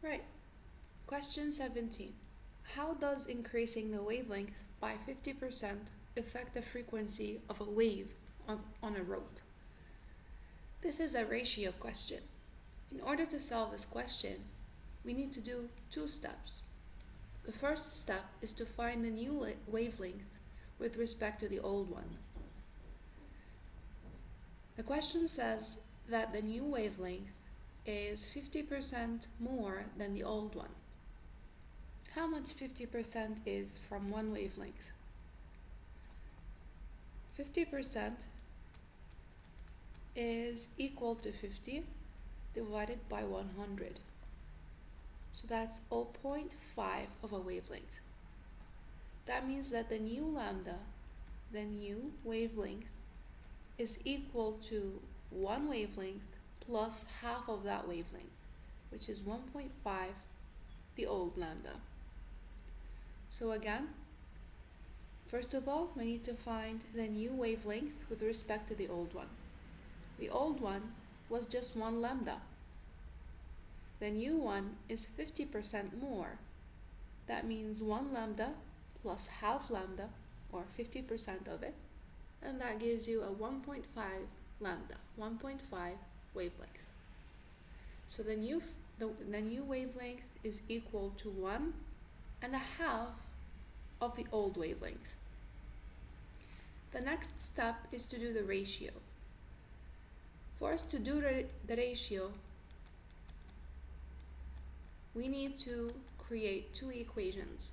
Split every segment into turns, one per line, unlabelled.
Right. Question 17. How does increasing the wavelength by 50% affect the frequency of a wave on a rope? This is a ratio question. In order to solve this question, we need to do two steps. The first step is to find the new wavelength with respect to the old one. The question says that the new wavelength is 50% more than the old one. How much 50% is from one wavelength? 50% is equal to 50 divided by 100. So that's 0.5 of a wavelength. That means that the new lambda, the new wavelength, is equal to one wavelength plus half of that wavelength, which is 1.5, the old lambda. So again, first of all, we need to find the new wavelength with respect to the old one. The old one was just 1 lambda. The new one is 50% more. That means 1 lambda plus half lambda, or 50% of it, and that gives you a 1.5 lambda, 1.5 wavelength. So the new wavelength is equal to 1.5 of the old wavelength. The next step is to do the ratio. For us to do the ratio, we need to create two equations.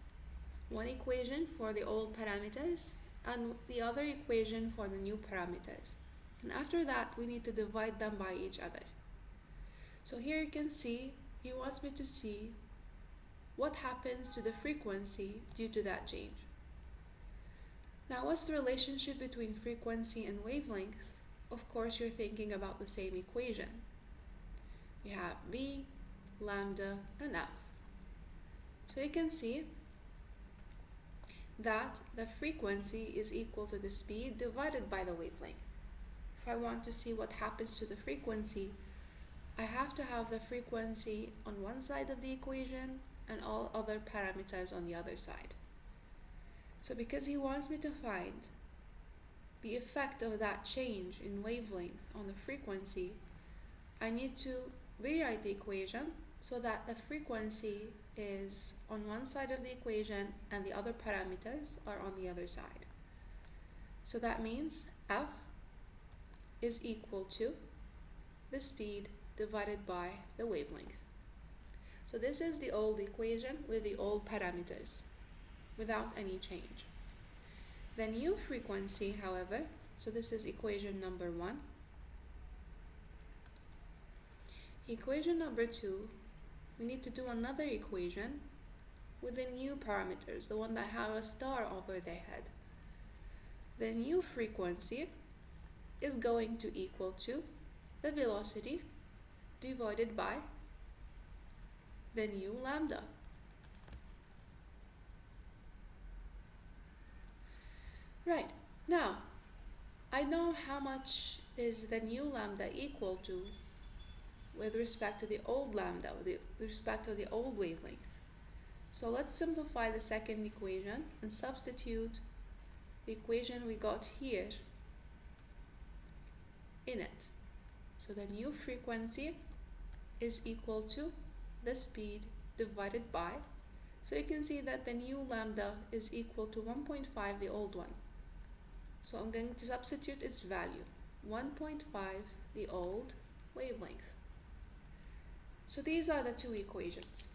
One equation for the old parameters and the other equation for the new parameters. And after that, we need to divide them by each other. So here you can see, he wants me to see what happens to the frequency due to that change. Now, what's the relationship between frequency and wavelength? Of course, you're thinking about the same equation. We have V, lambda, and F. So you can see that the frequency is equal to the speed divided by the wavelength. If I want to see what happens to the frequency, I have to have the frequency on one side of the equation and all other parameters on the other side. So because he wants me to find the effect of that change in wavelength on the frequency, I need to rewrite the equation so that the frequency is on one side of the equation and the other parameters are on the other side. So that means F is equal to the speed divided by the wavelength. So this is the old equation with the old parameters without any change. The new frequency, however, so this is equation number 1. Equation number 2, we need to do another equation with the new parameters, the one that have a star over their head. The new frequency is going to equal to the velocity divided by the new lambda. Right, now I know how much is the new lambda equal to with respect to the old lambda, with respect to the old wavelength. So let's simplify the second equation and substitute the equation we got here in it. So the new frequency is equal to the speed divided by, so you can see that the new lambda is equal to 1.5, the old one. So I'm going to substitute its value, 1.5, the old wavelength. So these are the two equations.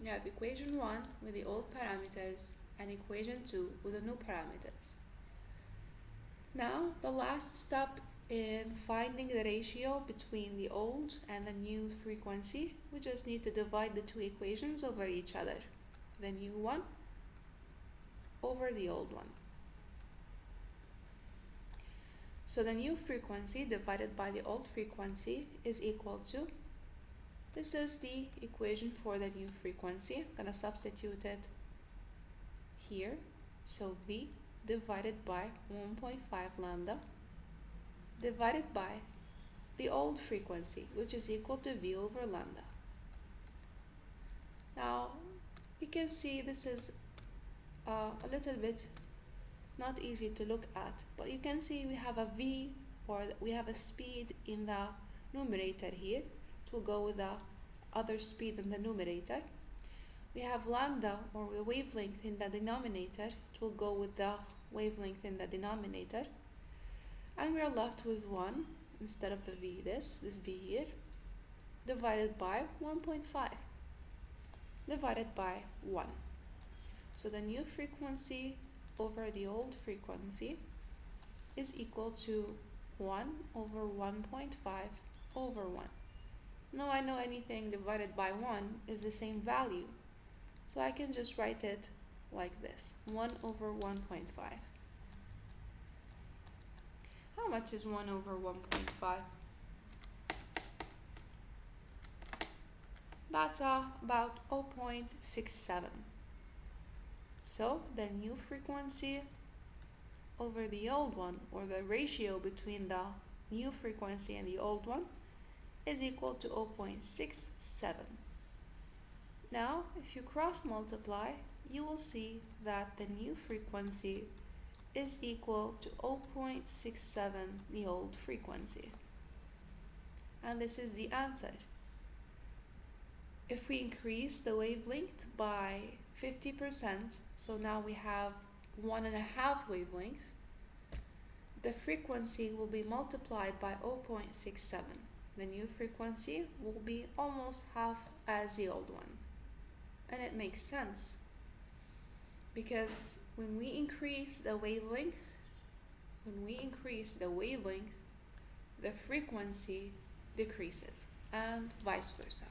You have equation 1 with the old parameters and equation 2 with the new parameters. Now the last step in finding the ratio between the old and the new frequency, we just need to divide the two equations over each other. The new one over the old one. So the new frequency divided by the old frequency is equal to, this is the equation for the new frequency. I'm going to substitute it here. So V divided by 1.5 lambda divided by the old frequency, which is equal to V over lambda. Now you can see this is a little bit not easy to look at, but you can see we have a v, or we have a speed in the numerator here. It will go with the other speed in the numerator. We have lambda, or the wavelength, in the denominator. It will go with the wavelength in the denominator. And we are left with 1 instead of the v, this v here, divided by 1.5, divided by 1. So the new frequency over the old frequency is equal to 1 over 1.5 over 1. Now I know anything divided by 1 is the same value, so I can just write it like this, 1 over 1.5. How much is 1 over 1.5? That's about 0.67. So the new frequency over the old one, or the ratio between the new frequency and the old one, is equal to 0.67. Now, if you cross multiply, you will see that the new frequency is equal to 0.67, the old frequency. And this is the answer. If we increase the wavelength by 50%, so now we have 1.5 wavelength, the frequency will be multiplied by 0.67. The new frequency will be almost half as the old one. And it makes sense, because when we increase the wavelength, the frequency decreases, and vice versa.